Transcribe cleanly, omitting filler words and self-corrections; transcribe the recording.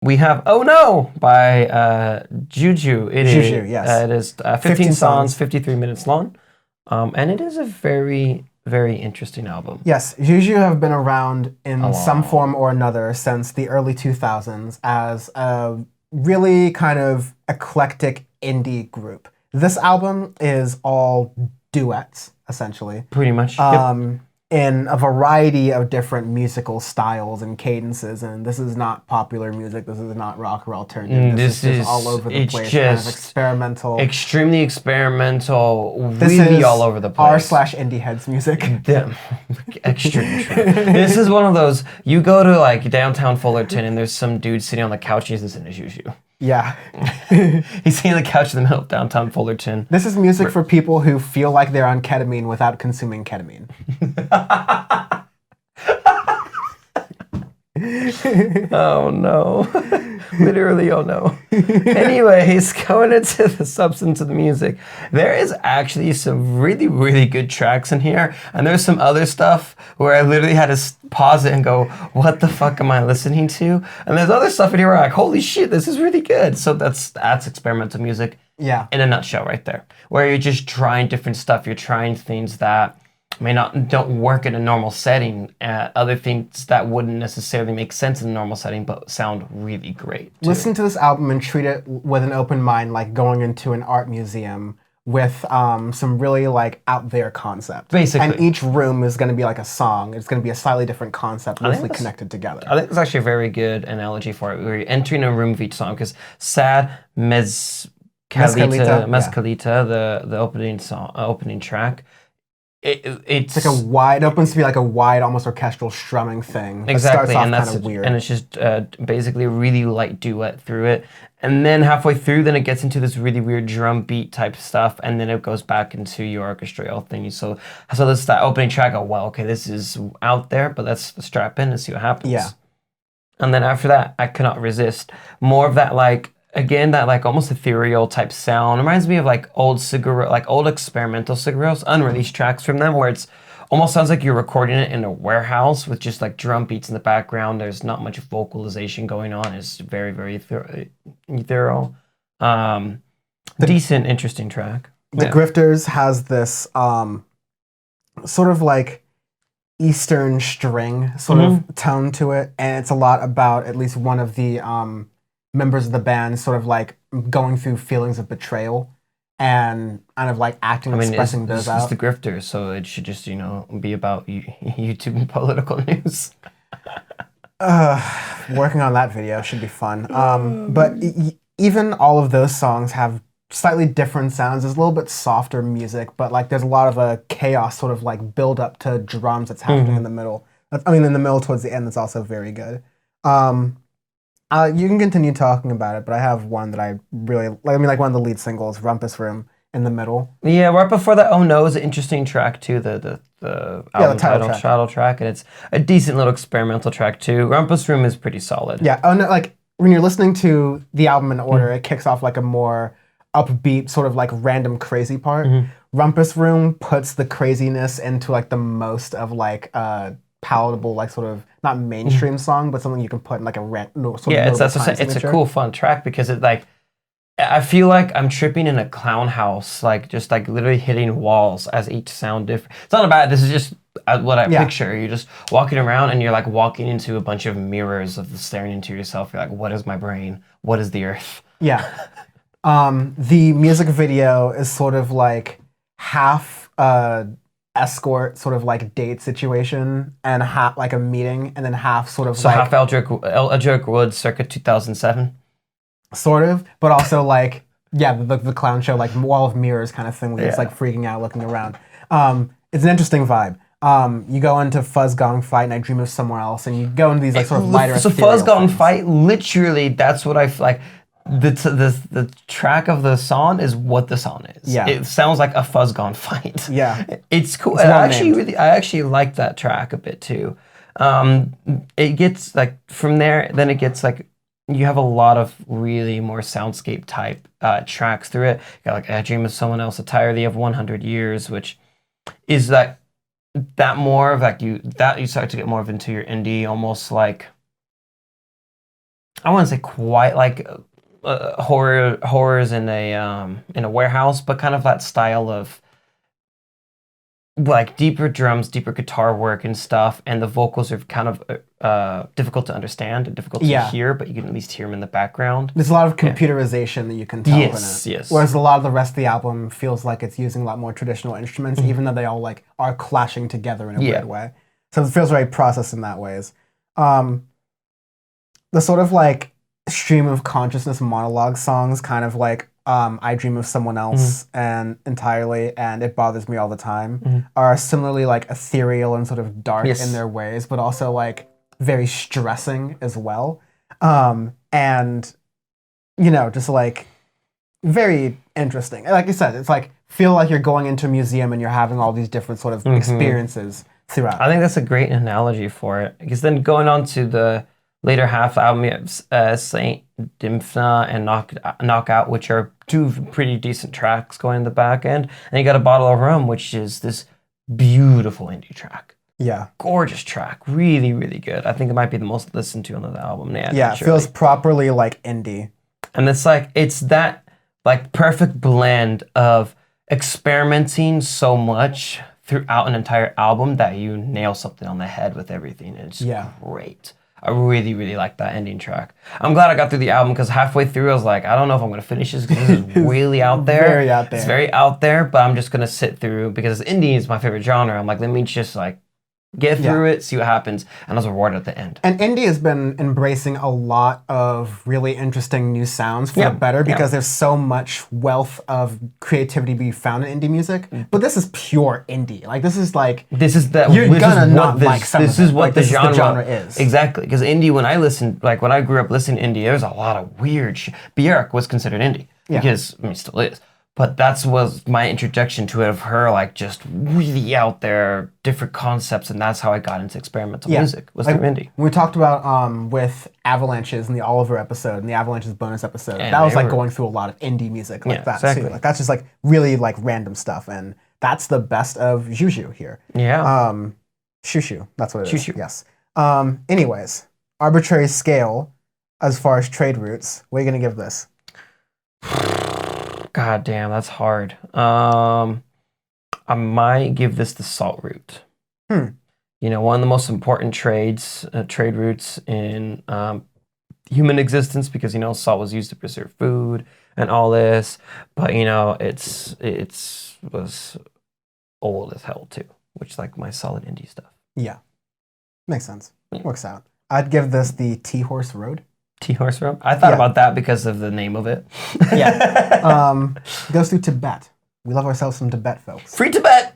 We have "Oh No" by Juju. Xiu Xiu, yes. It is 15 songs, 53 minutes long, and it is a very, very interesting album. Yes, Xiu Xiu have been around in some long. form or another since the early 2000s as a really kind of eclectic indie group. This album is all duets, essentially. Pretty much. Yep. In a variety of different musical styles and cadences, and this is not popular music. This is not rock or alternative. This is just all over the place. Kind of experimental, extremely experimental, really all over the place. R/indie heads music. Extreme. This is one of those. You go to like downtown Fullerton, and there's some dude sitting on the couch. He's listening to Xiu Xiu. Yeah. He's sitting on the couch in the middle of downtown Fullerton. This is music for people who feel like they're on ketamine without consuming ketamine. Oh no. Literally, oh no. Anyways, going into the substance of the music, there is actually some really, really good tracks in here, and there's some other stuff where I literally had to pause it and go, what the fuck am I listening to? And there's other stuff in here where I'm like, holy shit, this is really good. So that's experimental music in a nutshell right there, where you're just trying different stuff. You're trying things that don't work in a normal setting, other things that wouldn't necessarily make sense in a normal setting but sound really great too. Listen to this album and treat it with an open mind, like going into an art museum with some really like out there concept. Basically. And each room is going to be like a song. It's going to be a slightly different concept, mostly connected together. I think it's actually a very good analogy for it. We're entering a room of each song because Sad Mezcalita, the opening track, it's like a wide, it opens to be like a wide, almost orchestral strumming thing. Exactly, and that's kind of weird. And it's just basically a really light duet through it. And then halfway through, then it gets into this really weird drum beat type stuff, and then it goes back into your orchestral thingy. So this that opening track, oh wow, okay, this is out there, but let's strap in and see what happens. Yeah. And then after that, I cannot resist more of that like. Again, that like almost ethereal type sound reminds me of like old experimental cigarettes, unreleased tracks from them, where it's almost sounds like you're recording it in a warehouse with just like drum beats in the background. There's not much vocalization going on. It's very, very ethereal. Decent, interesting track. The Grifters has this sort of like Eastern string sort of tone to it, and it's a lot about at least one of the members of the band sort of like going through feelings of betrayal and kind of like acting, expressing those out. It's the Grifters, so it should just, be about YouTube and political news. Working on that video should be fun. But even all of those songs have slightly different sounds. There's a little bit softer music, but like there's a lot of a chaos sort of like build up to drums that's happening in the middle. In the middle towards the end, that's also very good. You can continue talking about it, but I have one that I really like one of the lead singles, Rumpus Room, in the middle. Yeah, right before that, Oh No is an interesting track too, the album title track, and it's a decent little experimental track too. Rumpus Room is pretty solid. Yeah, Oh No, like when you're listening to the album in order, it kicks off like a more upbeat, sort of like random crazy part. Rumpus Room puts the craziness into like the most of like palatable, like sort of not mainstream song, but something you can put in like a it's a cool, fun track because it like I feel like I'm tripping in a clown house, like just like literally hitting walls as each sound different. It's not bad. This is just what I picture. You're just walking around and you're like walking into a bunch of mirrors of staring into yourself. You're like, what is my brain? What is the earth? Yeah. The music video is sort of like half escort sort of like date situation and half like a meeting, and then half sort of half Eldrick Woods circa 2007 sort of, but also like the clown show like wall of mirrors kind of thing where it's like freaking out looking around. It's an interesting vibe. You go into Fuzz Gong Fight and I Dream of Somewhere Else, and you go into these like sort of lighter so Fuzz Gong Fight, literally that's what I like. The track of the song is what the song is. Yeah. It sounds like a Fuzz Gone Fight. Yeah. It's cool. I actually like that track a bit too. It gets like from there, then it gets like you have a lot of really more soundscape type tracks through it. You got like I Dream of Someone Else entirely of 100 Years, which is that more of like you start to get more of into your indie, almost like I wouldn't say quite like horrors in a warehouse, but kind of that style of like deeper drums, deeper guitar work and stuff, and the vocals are kind of difficult to understand and difficult to hear, but you can at least hear them in the background. There's a lot of computerization that you can tell in it. Yes. Whereas a lot of the rest of the album feels like it's using a lot more traditional instruments, even though they all like are clashing together in a weird way. So it feels very processed in that ways. The sort of like stream of consciousness monologue songs, kind of like I Dream of Someone Else and Entirely and It Bothers Me All the Time, are similarly like ethereal and sort of dark in their ways, but also like very stressing as well. And, you know, just like very interesting. Like you said, it's like feel like you're going into a museum and you're having all these different sort of experiences throughout. I think that's a great analogy for it. Because then going on to the later half album, you have Saint Dymphna and Knockout, which are two pretty decent tracks going in the back end. And you got A Bottle of Rum, which is this beautiful indie track. Yeah. Gorgeous track. Really, really good. I think it might be the most listened to on the album. Yeah, it feels properly like indie. And it's like, it's that like perfect blend of experimenting so much throughout an entire album that you nail something on the head with everything. It's great. I really, really like that ending track. I'm glad I got through the album because halfway through I was like, I don't know if I'm going to finish this because this is really out there. Very out there. It's very out there, but I'm just going to sit through because indie is my favorite genre. I'm like, let me just like get through it, see what happens, and I was rewarded at the end. And indie has been embracing a lot of really interesting new sounds for the better because there's so much wealth of creativity to be found in indie music. But this is pure indie. Like this is like this is the what the genre is. Exactly, because indie, when I listened, like when I grew up listening to indie, there was a lot of weird shit. Björk was considered indie because I mean, still is. But that was my introduction to it, of her like just really out there, different concepts, and that's how I got into experimental music, was through indie. We talked about with Avalanches in the Oliver episode, and the Avalanches bonus episode. That was like going through a lot of indie music like that too. Like that's just like really like random stuff, and that's the best of Xiu Xiu here. Yeah. Xiu Xiu, that's what it is. Xiu Xiu. Yes. Anyways, arbitrary scale as far as trade routes. What are you gonna give this? God damn, that's hard. I might give this the salt route. You know, one of the most important trade routes in human existence because, you know, salt was used to preserve food and all this. But, you know, it's was old as hell too, which is like my solid indie stuff. Yeah. Makes sense. Works out. I'd give this the T-Horse Road. T-Horse Road? I thought about that because of the name of it. Goes through Tibet. We love ourselves some Tibet folks. Free Tibet!